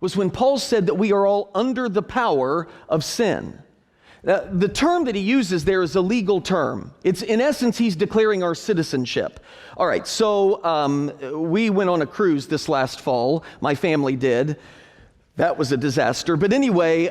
was when Paul said that we are all under the power of sin. The term that he uses there is a legal term. It's, in essence, he's declaring our citizenship. All right, so we went on a cruise this last fall. My family did. That was a disaster. But anyway,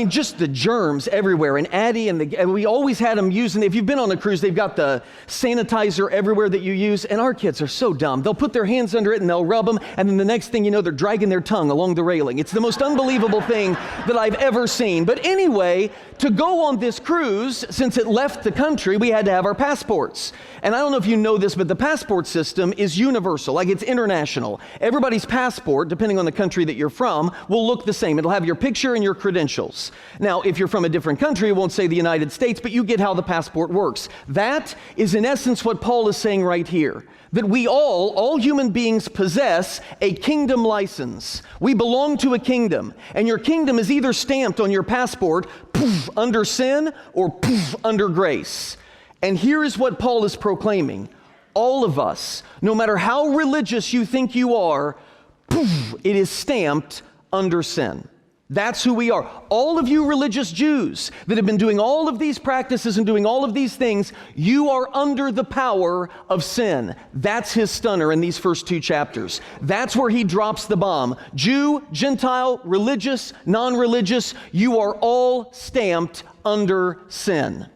just the germs everywhere. And Addie and we always had them using, if you've been on a cruise, they've got the sanitizer everywhere that you use. And our kids are so dumb. They'll put their hands under it and they'll rub them. And then the next thing you know, they're dragging their tongue along the railing. It's the most unbelievable thing that I've ever seen. But anyway, to go on this cruise, since it left the country, we had to have our passports. And I don't know if you know this, but the passport system is universal, like it's international. Everybody's passport, depending on the country that you're from, will look the same. It'll have your picture and your credentials. Now, if you're from a different country, it won't say the United States, but you get how the passport works. That is in essence what Paul is saying right here. That we all human beings possess a kingdom license. We belong to a kingdom. And your kingdom is either stamped on your passport, poof, under sin, or poof, under grace. And here is what Paul is proclaiming. All of us, no matter how religious you think you are, poof, it is stamped under sin. That's who we are. All of you religious Jews that have been doing all of these practices and doing all of these things, you are under the power of sin. That's his stunner in these first two chapters. That's where he drops the bomb. Jew, Gentile, religious, non-religious, you are all stamped under sin.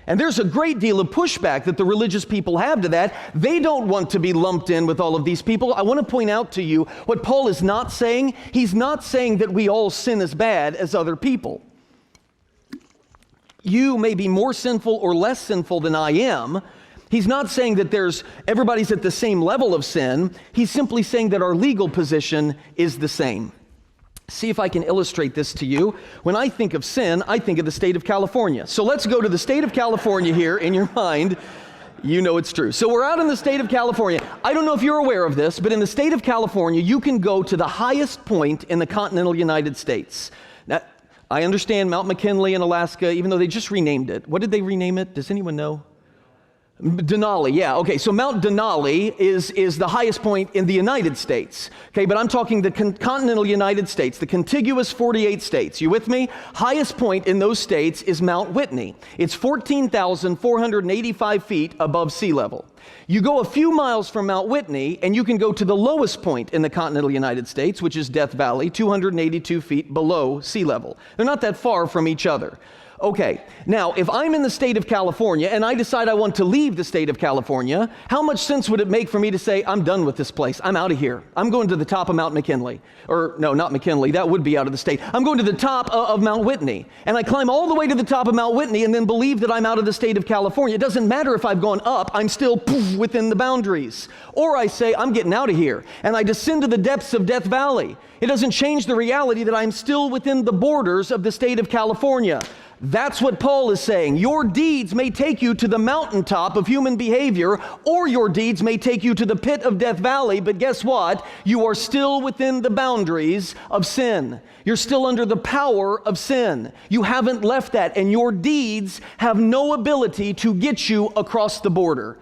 And there's a great deal of pushback that the religious people have to that. They don't want to be lumped in with all of these people. I want to point out to you what Paul is not saying. He's not saying that we all sin as bad as other people. You may be more sinful or less sinful than I am. He's not saying that everybody's at the same level of sin. He's simply saying that our legal position is the same. See if I can illustrate this to you. When I think of sin, I think of the state of California. So let's go to the state of California here in your mind. You know it's true. So we're out in the state of California. I don't know if you're aware of this, but in the state of California, you can go to the highest point in the continental United States. Now, I understand Mount McKinley in Alaska, even though they just renamed it. What did they rename it? Does anyone know? Denali, yeah, okay, so Mount Denali is the highest point in the United States, okay, but I'm talking the continental United States, the contiguous 48 states. You with me? Highest point in those states is Mount Whitney. It's 14,485 feet above sea level. You go a few miles from Mount Whitney, and you can go to the lowest point in the continental United States, which is Death Valley, 282 feet below sea level. They're not that far from each other. Okay, now if I'm in the state of California and I decide I want to leave the state of California, how much sense would it make for me to say, I'm done with this place, I'm out of here. I'm going to the top of Mount McKinley. Or no, not McKinley, that would be out of the state. I'm going to the top of Mount Whitney. And I climb all the way to the top of Mount Whitney and then believe that I'm out of the state of California. It doesn't matter if I've gone up, I'm still poof, within the boundaries. Or I say, I'm getting out of here. And I descend to the depths of Death Valley. It doesn't change the reality that I'm still within the borders of the state of California. That's what Paul is saying. Your deeds may take you to the mountaintop of human behavior, or your deeds may take you to the pit of Death Valley, but guess what? You are still within the boundaries of sin. You're still under the power of sin. You haven't left that, and your deeds have no ability to get you across the border.